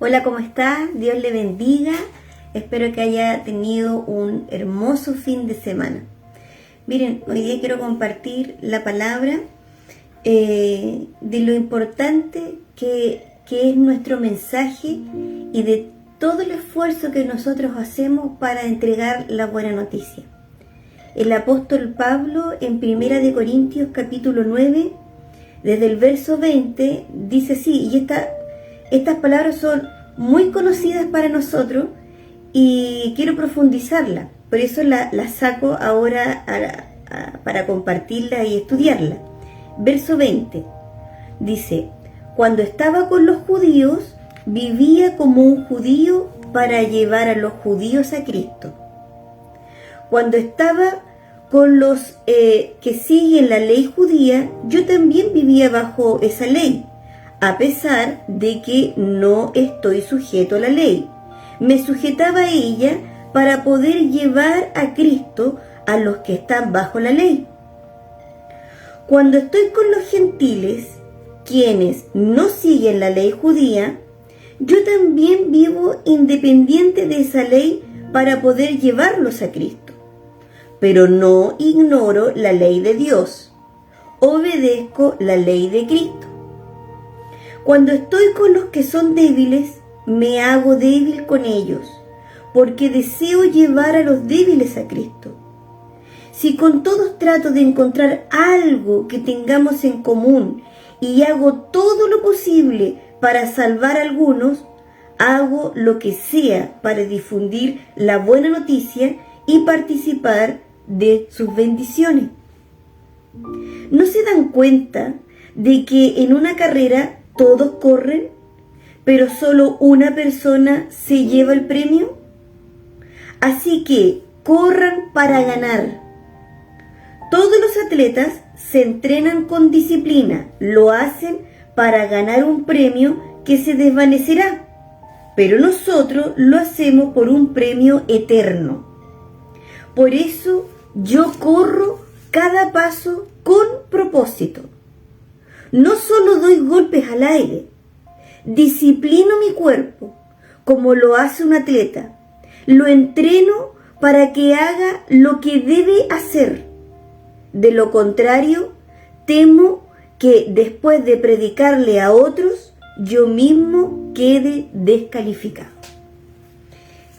Hola, ¿cómo está? Dios le bendiga. Espero que haya tenido un hermoso fin de semana. Miren, hoy día quiero compartir la palabra de lo importante que es nuestro mensaje y de todo el esfuerzo que nosotros hacemos para entregar la buena noticia. El apóstol Pablo en 1 Corintios capítulo 9, desde el verso 20, dice así, y estas palabras son muy conocidas para nosotros y quiero profundizarla, por eso la saco ahora para compartirla y estudiarla. Verso 20 dice: cuando estaba con los judíos, vivía como un judío para llevar a los judíos a Cristo. Cuando estaba con los que siguen la ley judía, yo también vivía bajo esa ley, a pesar de que no estoy sujeto a la ley. Me sujetaba a ella para poder llevar a Cristo a los que están bajo la ley. Cuando estoy con los gentiles, quienes no siguen la ley judía, yo también vivo independiente de esa ley para poder llevarlos a Cristo. Pero no ignoro la ley de Dios, obedezco la ley de Cristo. Cuando estoy con los que son débiles, me hago débil con ellos, porque deseo llevar a los débiles a Cristo. Si con todos trato de encontrar algo que tengamos en común y hago todo lo posible para salvar a algunos, hago lo que sea para difundir la buena noticia y participar de sus bendiciones. ¿No se dan cuenta de que en una carrera todos corren, pero solo una persona se lleva el premio? Así que corran para ganar. Todos los atletas se entrenan con disciplina, lo hacen para ganar un premio que se desvanecerá, pero nosotros lo hacemos por un premio eterno. Por eso yo corro cada paso con propósito. No solo doy golpes al aire, disciplino mi cuerpo como lo hace un atleta. Lo entreno para que haga lo que debe hacer. De lo contrario, temo que después de predicarle a otros, yo mismo quede descalificado.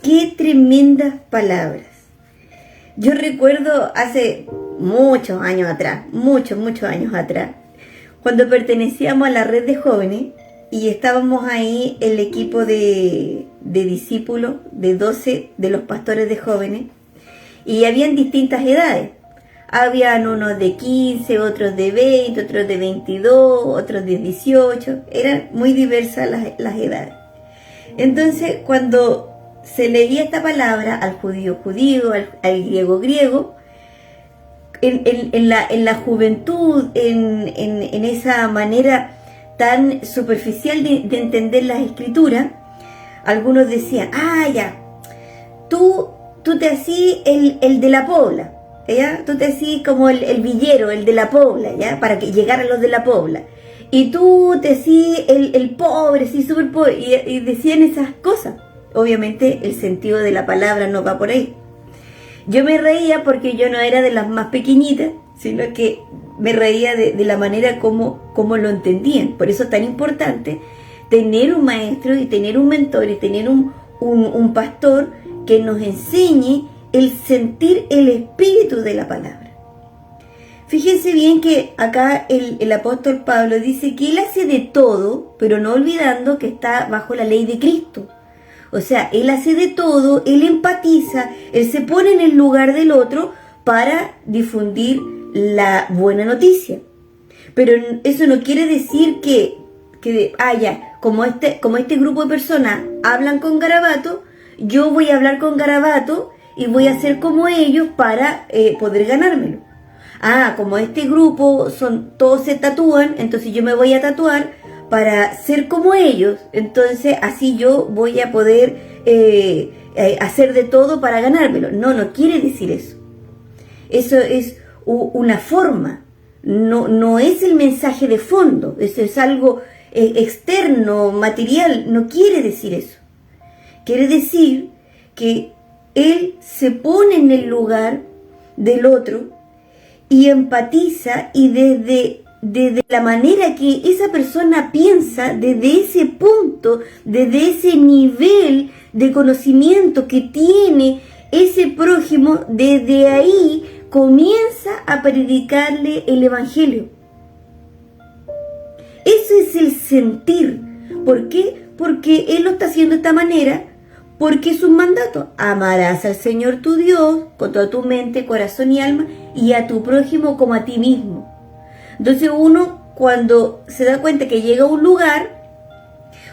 ¡Qué tremendas palabras! Yo recuerdo hace muchos años atrás, muchos años atrás, cuando pertenecíamos a la red de jóvenes y estábamos ahí el equipo de discípulos de 12 de los pastores de jóvenes, y habían distintas edades. Habían unos de 15, otros de 20, otros de 22, otros de 18. Eran muy diversas las edades. Entonces, cuando se leía esta palabra al judío, al griego, en la juventud, en esa manera tan superficial de entender las escrituras, algunos decían: ya, tú te hacís el de la pobla, ¿ya? Tú te hacís como el villero, el de la pobla, ¿ya? Para que llegaran los de la pobla. Y tú te hacís el pobre, sí, súper pobre, y decían esas cosas. Obviamente el sentido de la palabra no va por ahí. Yo me reía porque yo no era de las más pequeñitas, sino que me reía de la manera como lo entendían. Por eso es tan importante tener un maestro y tener un mentor y tener un pastor que nos enseñe el sentir el espíritu de la palabra. Fíjense bien que acá el apóstol Pablo dice que él hace de todo, pero no olvidando que está bajo la ley de Cristo. O sea, él hace de todo, él empatiza, él se pone en el lugar del otro para difundir la buena noticia. Pero eso no quiere decir que como este grupo de personas hablan con garabato, yo voy a hablar con garabato y voy a ser como ellos para poder ganármelo. Como este grupo todos se tatúan, entonces yo me voy a tatuar para ser como ellos, entonces así yo voy a poder hacer de todo para ganármelo. No quiere decir eso. Eso es una forma, no es el mensaje de fondo. Eso es algo externo, material. No quiere decir eso. Quiere decir que él se pone en el lugar del otro y empatiza, y desde la manera que esa persona piensa, desde ese punto, desde ese nivel de conocimiento que tiene ese prójimo, desde ahí comienza a predicarle el evangelio. Eso es el sentir. ¿Por qué? Porque él lo está haciendo de esta manera, porque es un mandato. Amarás al Señor tu Dios con toda tu mente, corazón y alma, y a tu prójimo como a ti mismo. Entonces uno, cuando se da cuenta que llega a un lugar,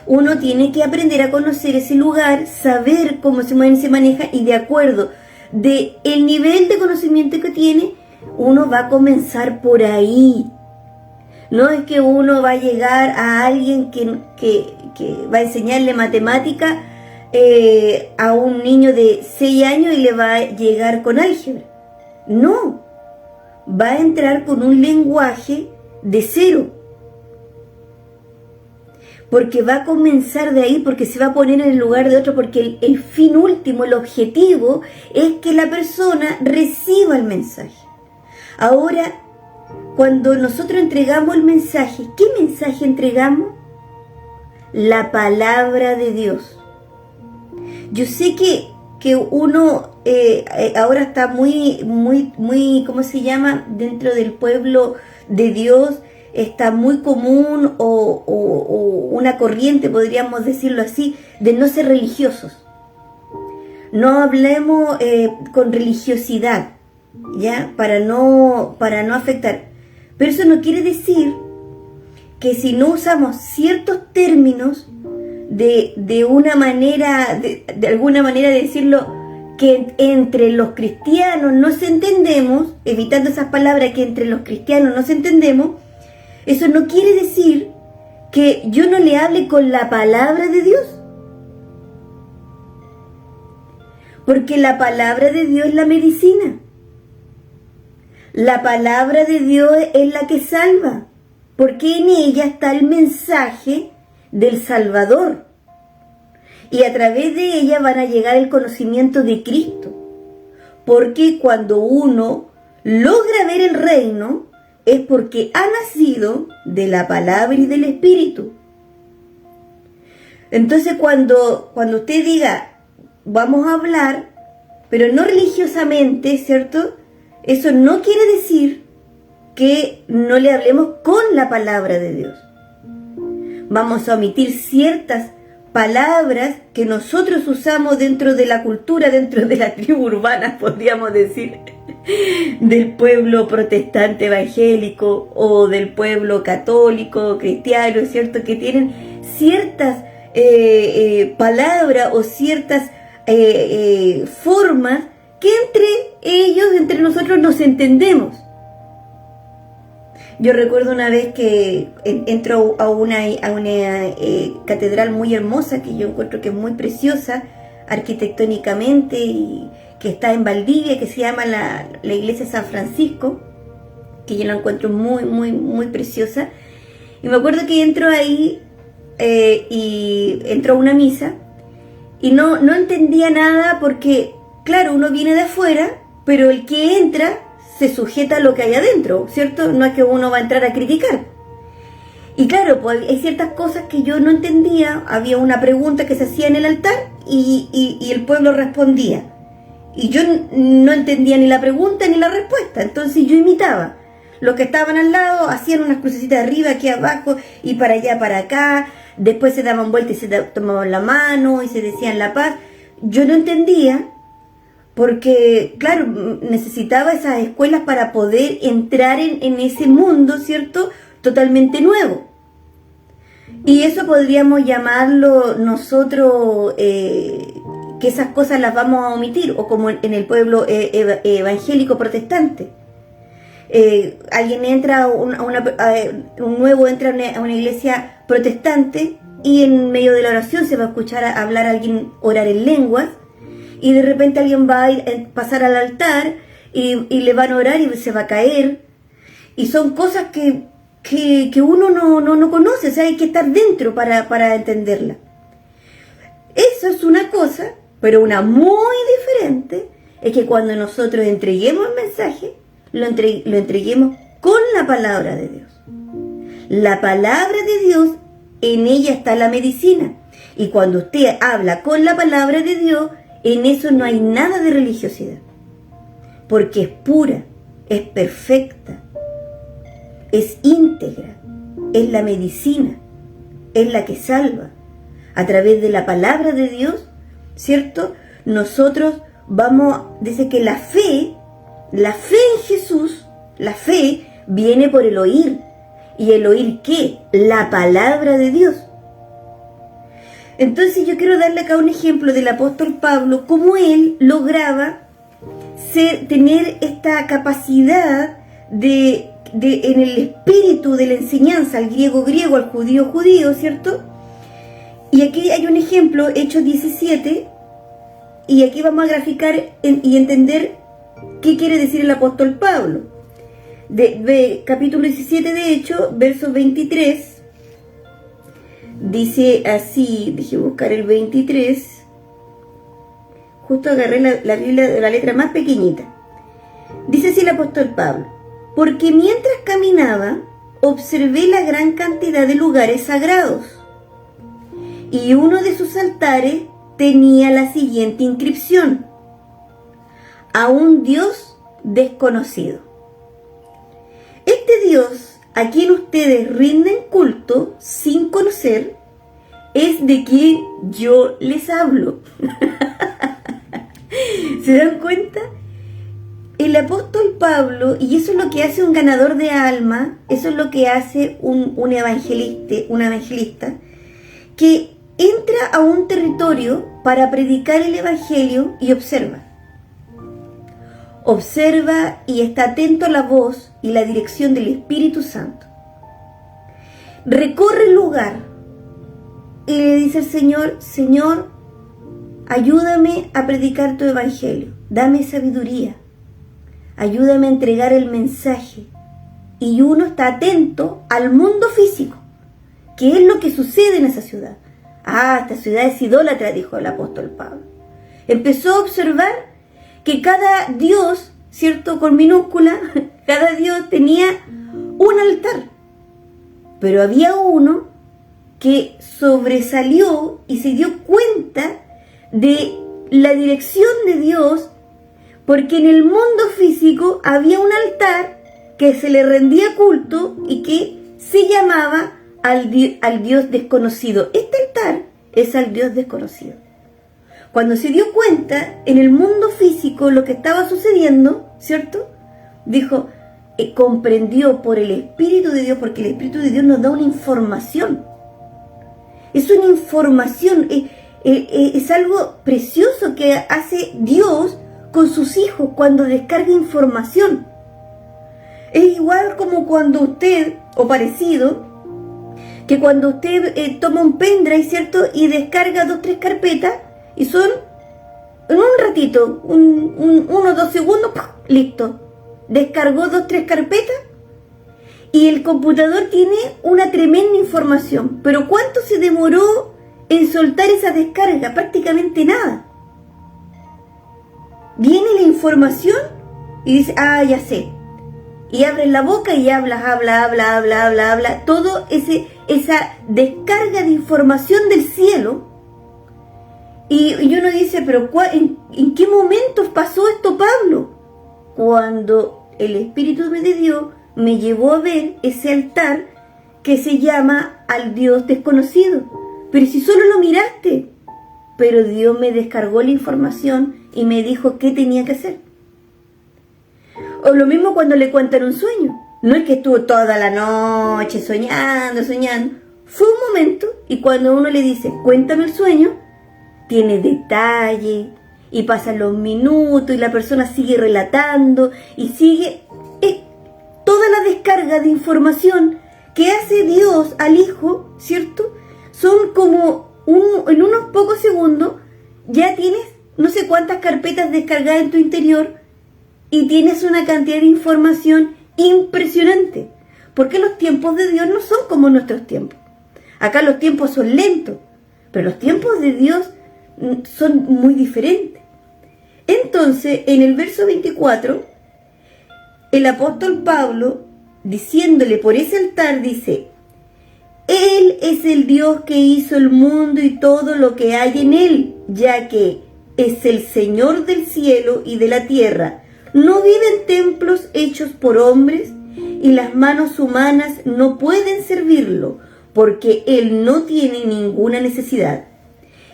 uno tiene que aprender a conocer ese lugar, saber cómo se maneja, y de acuerdo de el nivel de conocimiento que tiene, uno va a comenzar por ahí. No es que uno va a llegar a alguien que va a enseñarle matemática a un niño de 6 años y le va a llegar con álgebra. No, va a entrar con un lenguaje de cero. Porque va a comenzar de ahí, porque se va a poner en el lugar de otro, porque el fin último, el objetivo, es que la persona reciba el mensaje. Ahora, cuando nosotros entregamos el mensaje, ¿qué mensaje entregamos? La palabra de Dios. Yo sé que uno ahora está muy, ¿cómo se llama? Dentro del pueblo de Dios está muy común o una corriente, podríamos decirlo así, de no ser religiosos. No hablemos con religiosidad, ¿ya? Para no afectar. Pero eso no quiere decir que si no usamos ciertos términos de una manera, de alguna manera de decirlo, que entre los cristianos nos entendemos, evitando esas palabras que entre los cristianos nos entendemos, eso no quiere decir que yo no le hable con la palabra de Dios. Porque la palabra de Dios es la medicina. La palabra de Dios es la que salva. Porque en ella está el mensaje del Salvador. Y a través de ella van a llegar el conocimiento de Cristo. Porque cuando uno logra ver el reino, es porque ha nacido de la palabra y del Espíritu. Entonces cuando usted diga, vamos a hablar, pero no religiosamente, ¿cierto? Eso no quiere decir que no le hablemos con la palabra de Dios. Vamos a omitir ciertas palabras que nosotros usamos dentro de la cultura, dentro de la tribu urbana, podríamos decir, del pueblo protestante evangélico o del pueblo católico, cristiano, ¿cierto? Que tienen ciertas palabras o ciertas formas que entre ellos, entre nosotros nos entendemos. Yo recuerdo una vez que entro a una catedral muy hermosa, que yo encuentro que es muy preciosa arquitectónicamente, y que está en Valdivia, que se llama la iglesia San Francisco, que yo la encuentro muy preciosa. Y me acuerdo que entro ahí y entro a una misa y no entendía nada, porque claro, uno viene de afuera, pero el que entra se sujeta a lo que hay adentro, ¿cierto? No es que uno va a entrar a criticar. Y claro, pues hay ciertas cosas que yo no entendía. Había una pregunta que se hacía en el altar y el pueblo respondía. Y yo no entendía ni la pregunta ni la respuesta. Entonces yo imitaba. Los que estaban al lado hacían unas crucecitas arriba, aquí abajo, y para allá, para acá. Después se daban vueltas y se tomaban la mano y se decían la paz. Yo no entendía, porque, claro, necesitaba esas escuelas para poder entrar en ese mundo, ¿cierto? Totalmente nuevo. Y eso podríamos llamarlo nosotros, que esas cosas las vamos a omitir, o como en el pueblo evangélico protestante. Alguien entra un nuevo entra a una iglesia protestante y en medio de la oración se va a escuchar hablar a alguien, orar en lenguas. Y de repente alguien va a pasar al altar y le van a orar y se va a caer. Y son cosas que que uno no conoce, o sea, hay que estar dentro para entenderla. Eso es una cosa, pero una muy diferente es que cuando nosotros entreguemos el mensaje, lo entreguemos con la palabra de Dios. La palabra de Dios, en ella está la medicina. Y cuando usted habla con la palabra de Dios, en eso no hay nada de religiosidad. Porque es pura, es perfecta, es íntegra, es la medicina, es la que salva. A través de la palabra de Dios, ¿cierto? Nosotros dice que la fe en Jesús, la fe viene por el oír. ¿Y el oír qué? La palabra de Dios. Entonces yo quiero darle acá un ejemplo del apóstol Pablo, cómo él lograba tener esta capacidad en el espíritu de la enseñanza, al griego, al judío, ¿cierto? Y aquí hay un ejemplo, Hechos 17, y aquí vamos a graficar y entender qué quiere decir el apóstol Pablo. Capítulo 17 de Hechos, verso 23, dice así, dejé buscar el 23, justo agarré la Biblia de la letra más pequeñita. Dice así el apóstol Pablo: porque mientras caminaba, observé la gran cantidad de lugares sagrados, y uno de sus altares tenía la siguiente inscripción: a un Dios desconocido. Este Dios a quien ustedes rinden culto sin conocer es de quien yo les hablo. ¿Se dan cuenta? El apóstol Pablo, y eso es lo que hace un ganador de alma, eso es lo que hace un evangelista, que entra a un territorio para predicar el evangelio y observa y está atento a la voz y la dirección del Espíritu Santo. Recorre el lugar y le dice al Señor: Señor, ayúdame a predicar tu evangelio, dame sabiduría, ayúdame a entregar el mensaje. Y uno está atento al mundo físico, qué es lo que sucede en esa ciudad. Esta ciudad es idólatra, dijo el apóstol Pablo. Empezó a observar que cada dios, ¿cierto?, con minúscula, cada dios tenía un altar. Pero había uno que sobresalió y se dio cuenta de la dirección de Dios, porque en el mundo físico había un altar que se le rendía culto y que se llamaba al Dios desconocido. Este altar es al Dios desconocido. Cuando se dio cuenta en el mundo físico lo que estaba sucediendo, ¿cierto?, dijo, comprendió por el Espíritu de Dios, porque el Espíritu de Dios nos da una información. Es una información, es algo precioso que hace Dios con sus hijos cuando descarga información. Es igual como cuando usted, o parecido, que cuando usted toma un pendrive, ¿cierto?, y descarga 2 o 3 carpetas, y son en un ratito, 1 o 2 segundos, ¡pum!, listo. Descargó 2 o 3 carpetas y el computador tiene una tremenda información. Pero ¿cuánto se demoró en soltar esa descarga? Prácticamente nada. Viene la información y dice, ya sé. Y abres la boca y habla. Todo esa descarga de información del cielo. Y uno dice, pero ¿en qué momentos pasó esto, Pablo? Cuando el Espíritu de Dios me llevó a ver ese altar que se llama al Dios desconocido. Pero si solo lo miraste. Pero Dios me descargó la información y me dijo qué tenía que hacer. O lo mismo cuando le cuentan un sueño. No es que estuvo toda la noche soñando. Fue un momento, y cuando uno le dice, cuéntame el sueño, tiene detalle, y pasan los minutos, y la persona sigue relatando, y sigue toda la descarga de información que hace Dios al Hijo, ¿cierto? Son como en unos pocos segundos, ya tienes no sé cuántas carpetas descargadas en tu interior, y tienes una cantidad de información impresionante. porque los tiempos de Dios no son como nuestros tiempos. Acá los tiempos son lentos, pero los tiempos de Dios son muy diferentes. Entonces, en el verso 24, el apóstol Pablo, diciéndole por ese altar, dice: Él es el Dios que hizo el mundo y todo lo que hay en él, ya que es el Señor del cielo y de la tierra. No vive en templos hechos por hombres, y las manos humanas no pueden servirlo, porque Él no tiene ninguna necesidad.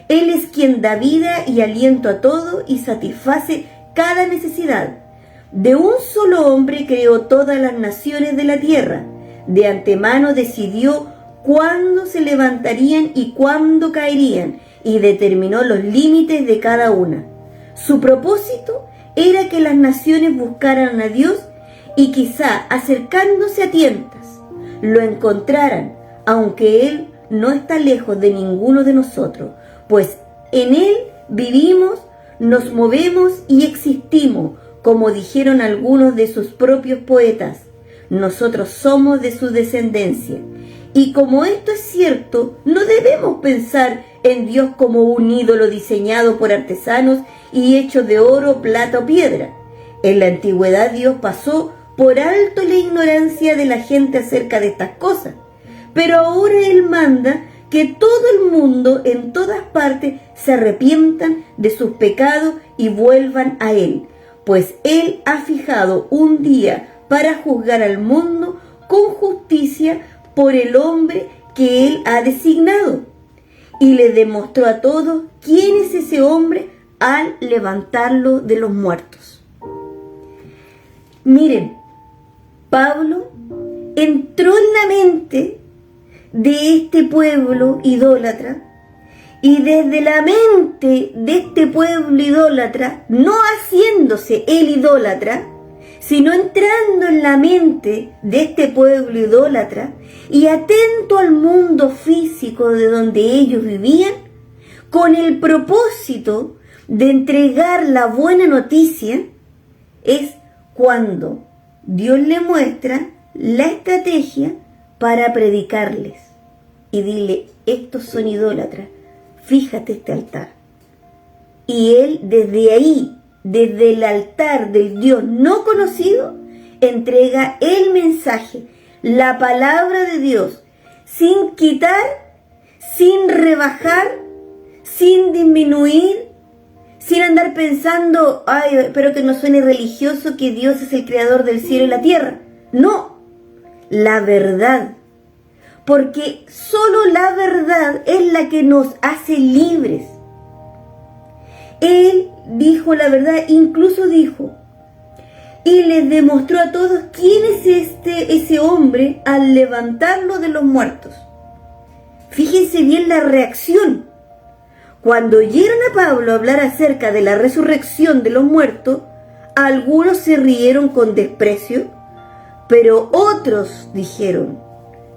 Él es quien da vida y aliento a todo y satisface cada necesidad. De un solo hombre creó todas las naciones de la tierra. De antemano decidió cuándo se levantarían y cuándo caerían, y determinó los límites de cada una. Su propósito era que las naciones buscaran a Dios y quizá acercándose a tientas lo encontraran, aunque Él no está lejos de ninguno de nosotros, pues en Él vivimos, nos movemos y existimos, como dijeron algunos de sus propios poetas. Nosotros somos de su descendencia. Y como esto es cierto, no debemos pensar en Dios como un ídolo diseñado por artesanos y hecho de oro, plata o piedra. En la antigüedad Dios pasó por alto la ignorancia de la gente acerca de estas cosas, pero ahora Él manda que todo el mundo en todas partes se arrepientan de sus pecados y vuelvan a Él, pues Él ha fijado un día para juzgar al mundo con justicia por el hombre que Él ha designado. Y le demostró a todos quién es ese hombre al levantarlo de los muertos. Miren, Pablo entró en la mente de este pueblo idólatra, y desde la mente de este pueblo idólatra, no haciéndose el idólatra, sino entrando en la mente de este pueblo idólatra y atento al mundo físico de donde ellos vivían, con el propósito de entregar la buena noticia, es cuando Dios le muestra la estrategia para predicarles y dile: estos son idólatras, fíjate este altar. Y él desde ahí, desde el altar del Dios no conocido, entrega el mensaje, la palabra de Dios, sin quitar, sin rebajar, sin disminuir, sin andar pensando: ay, espero que no suene religioso, que Dios es el creador del cielo y la tierra. No, la verdad. Porque solo la verdad es la que nos hace libres. Él dijo la verdad, incluso dijo, y les demostró a todos quién es ese hombre al levantarlo de los muertos. Fíjense bien la reacción. Cuando oyeron a Pablo hablar acerca de la resurrección de los muertos, algunos se rieron con desprecio, pero otros dijeron: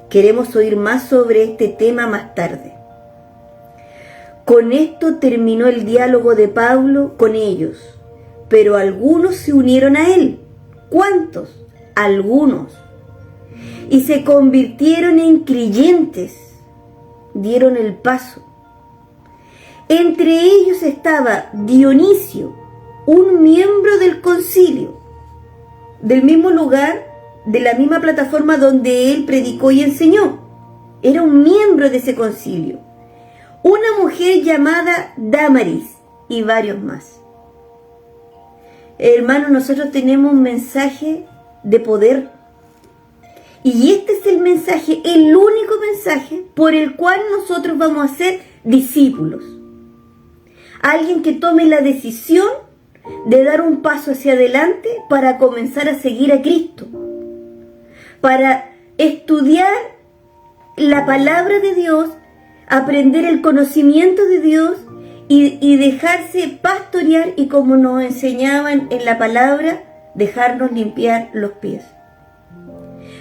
queremos oír más sobre este tema más tarde. Con esto terminó el diálogo de Pablo con ellos, pero algunos se unieron a él. ¿Cuántos? Algunos. Y se convirtieron en creyentes, dieron el paso. Entre ellos estaba Dionisio, un miembro del concilio, del mismo lugar, de la misma plataforma donde él predicó y enseñó. Era un miembro de ese concilio. Una mujer llamada Dámaris y varios más. Hermanos, nosotros tenemos un mensaje de poder. Y este es el mensaje, el único mensaje por el cual nosotros vamos a ser discípulos. Alguien que tome la decisión de dar un paso hacia adelante para comenzar a seguir a Cristo, para estudiar la palabra de Dios, aprender el conocimiento de Dios y dejarse pastorear, y como nos enseñaban en la palabra, dejarnos limpiar los pies.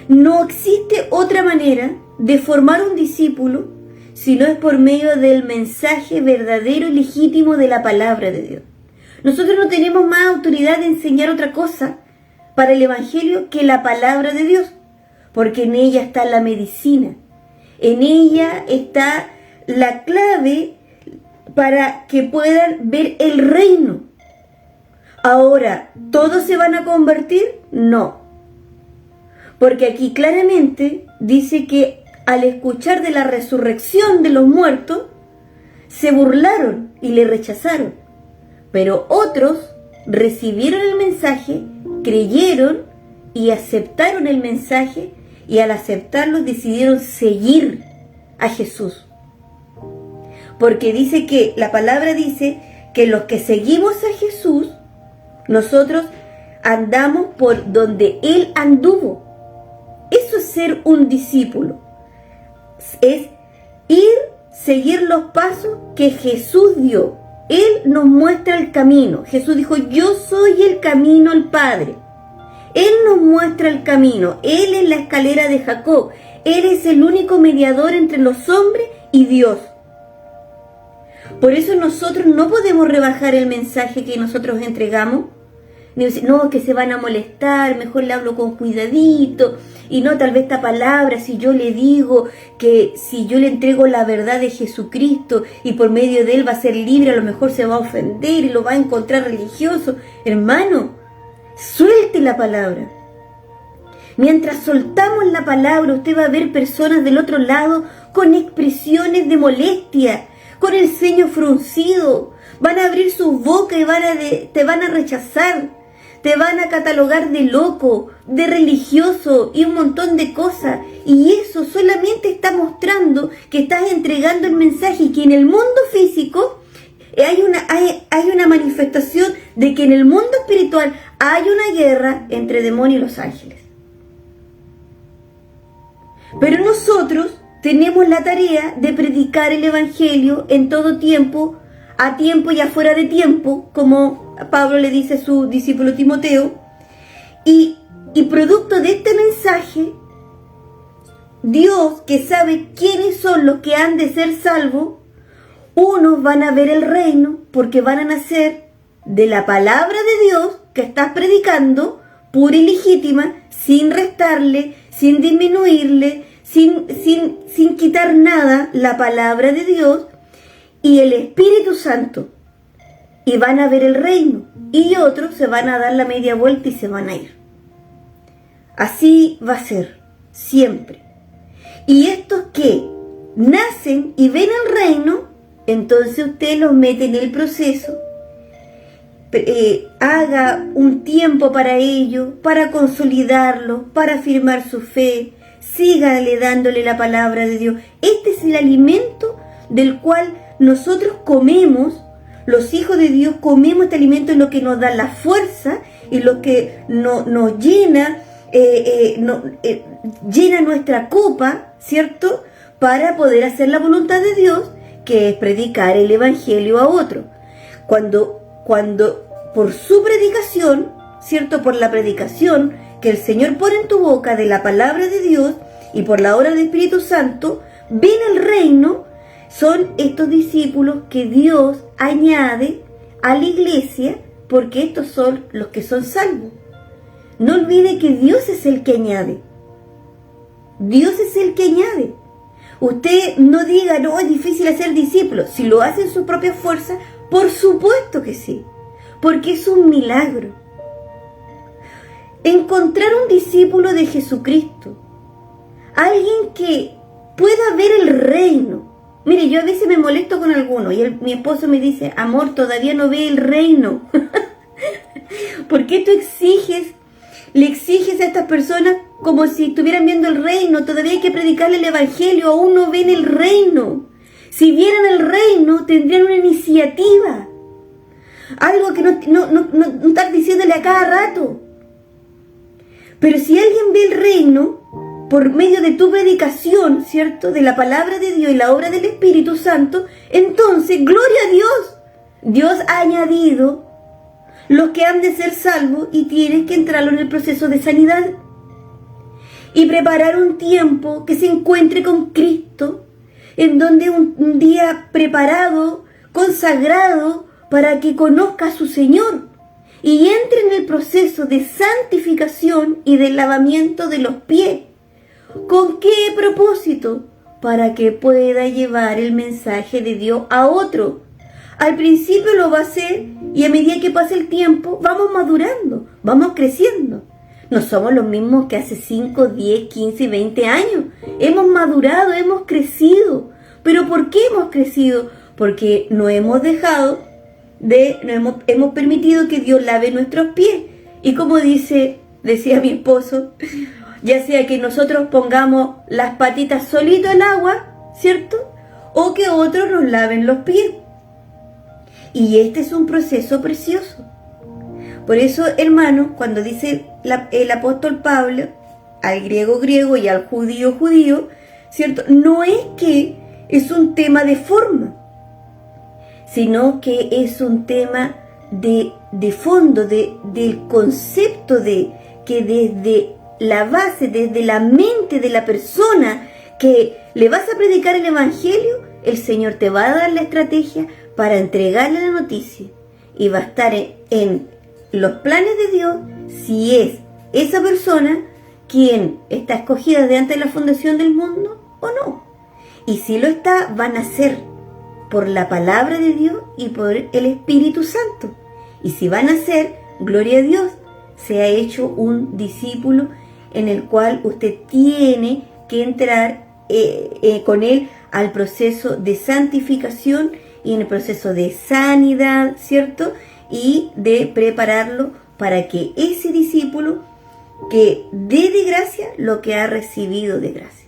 No existe otra manera de formar un discípulo si no es por medio del mensaje verdadero y legítimo de la palabra de Dios. Nosotros no tenemos más autoridad de enseñar otra cosa para el Evangelio que la palabra de Dios, porque en ella está la medicina. En ella está la clave para que puedan ver el reino. Ahora, ¿todos se van a convertir? No. Porque aquí claramente dice que al escuchar de la resurrección de los muertos, se burlaron y le rechazaron. Pero otros recibieron el mensaje, creyeron y aceptaron el mensaje, y al aceptarlo decidieron seguir a Jesús. Porque dice que, la palabra dice que los que seguimos a Jesús, nosotros andamos por donde Él anduvo. Eso es ser un discípulo. Es seguir los pasos que Jesús dio. Él nos muestra el camino. Jesús dijo, yo soy el camino al Padre. Él nos muestra el camino. Él es la escalera de Jacob. Él es el único mediador entre los hombres y Dios. Por eso nosotros no podemos rebajar el mensaje que nosotros entregamos. No, que se van a molestar, mejor le hablo con cuidadito. Y no, tal vez esta palabra, si yo le digo que si yo le entrego la verdad de Jesucristo y por medio de Él va a ser libre, a lo mejor se va a ofender y lo va a encontrar religioso. Hermano, suelte la palabra. Mientras soltamos la palabra, usted va a ver personas del otro lado con expresiones de molestia, con el ceño fruncido. Van a abrir sus bocas y te van a rechazar. Te van a catalogar de loco, de religioso y un montón de cosas. Y eso solamente está mostrando que estás entregando el mensaje y que en el mundo físico hay una manifestación de que en el mundo espiritual hay una guerra entre demonios y los ángeles. Pero nosotros tenemos la tarea de predicar el evangelio en todo tiempo, a tiempo y afuera de tiempo, como Pablo le dice a su discípulo Timoteo, y producto de este mensaje, Dios, que sabe quiénes son los que han de ser salvos, unos van a ver el reino porque van a nacer de la palabra de Dios que estás predicando, pura y legítima, sin restarle, sin disminuirle, sin quitar nada, la palabra de Dios y el Espíritu Santo. Y van a ver el reino. Y otros se van a dar la media vuelta y se van a ir. Así va a ser, siempre. Y estos que nacen y ven el reino, entonces usted los mete en el proceso. Haga un tiempo para ello, para consolidarlo, para afirmar su fe. Sígale dándole la palabra de Dios. Este es el alimento del cual nosotros comemos. Los hijos de Dios comemos este alimento, es lo que nos da la fuerza y lo que nos llena, llena nuestra copa, ¿cierto? Para poder hacer la voluntad de Dios, que es predicar el evangelio a otro. Cuando por su predicación, ¿cierto? Por la predicación que el Señor pone en tu boca de la palabra de Dios y por la obra del Espíritu Santo, ven el reino. Son estos discípulos que Dios añade a la iglesia, porque estos son los que son salvos. No olvide que Dios es el que añade. Dios es el que añade. Usted no diga, no, es difícil hacer discípulos. Si lo hace en su propia fuerza, por supuesto que sí, porque es un milagro. Encontrar un discípulo de Jesucristo, alguien que pueda ver el reino. Mire, yo a veces me molesto con algunos y mi esposo me dice, amor, todavía no ve el reino. ¿Por qué tú le exiges a estas personas como si estuvieran viendo el reino? Todavía hay que predicarle el evangelio, aún no ven el reino. Si vieran el reino, tendrían una iniciativa. Algo que no estar diciéndole a cada rato. Pero si alguien ve el reino, por medio de tu predicación, ¿cierto? De la palabra de Dios y la obra del Espíritu Santo, entonces, gloria a Dios. Dios ha añadido los que han de ser salvos y tienes que entrarlo en el proceso de sanidad. Y preparar un tiempo que se encuentre con Cristo, en donde un día preparado, consagrado, para que conozca a su Señor y entre en el proceso de santificación y del lavamiento de los pies. ¿Con qué propósito? Para que pueda llevar el mensaje de Dios a otro. Al principio lo va a hacer y a medida que pasa el tiempo vamos madurando, vamos creciendo. No somos los mismos que hace 5, 10, 15, 20 años. Hemos madurado, hemos crecido. ¿Pero por qué hemos crecido? Porque no hemos dejado hemos permitido que Dios lave nuestros pies. Y como decía mi esposo, ya sea que nosotros pongamos las patitas solito al agua, ¿cierto? O que otros nos laven los pies. Y este es un proceso precioso. Por eso, hermanos, cuando dice el apóstol Pablo al griego griego y al judío judío, ¿cierto? No es que es un tema de forma, sino que es un tema de fondo, del concepto de que desde la base, desde la mente de la persona que le vas a predicar el evangelio, el Señor te va a dar la estrategia para entregarle la noticia y va a estar en los planes de Dios si es esa persona quien está escogida de antes de la fundación del mundo o no. Y si lo está, van a ser por la palabra de Dios y por el Espíritu Santo. Y si van a ser, gloria a Dios, se ha hecho un discípulo en el cual usted tiene que entrar con él al proceso de santificación y en el proceso de sanidad, ¿cierto? Y de prepararlo para que ese discípulo que dé de gracia lo que ha recibido de gracia.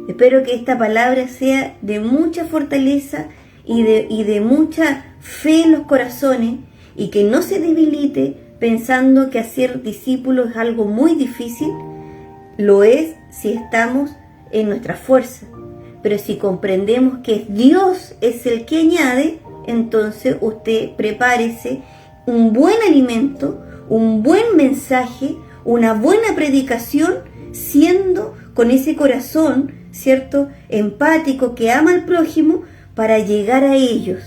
Espero que esta palabra sea de mucha fortaleza y de mucha fe en los corazones y que no se debilite pensando que hacer discípulos es algo muy difícil. Lo es si estamos en nuestra fuerza, pero si comprendemos que Dios es el que añade, entonces usted prepárese un buen alimento, un buen mensaje, una buena predicación, siendo con ese corazón, ¿cierto?, empático, que ama al prójimo, para llegar a ellos,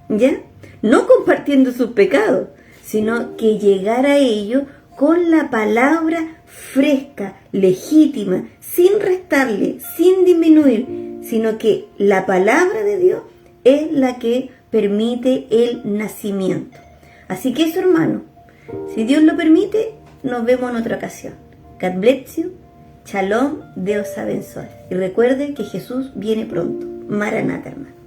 ¿ya? No compartiendo sus pecados, sino que llegar a ellos con la palabra fresca, legítima, sin restarle, sin disminuir, sino que la palabra de Dios es la que permite el nacimiento. Así que eso, hermano, si Dios lo permite, nos vemos en otra ocasión. God bless you. Shalom, Dios abençoe. Y recuerde que Jesús viene pronto. Maranata, hermano.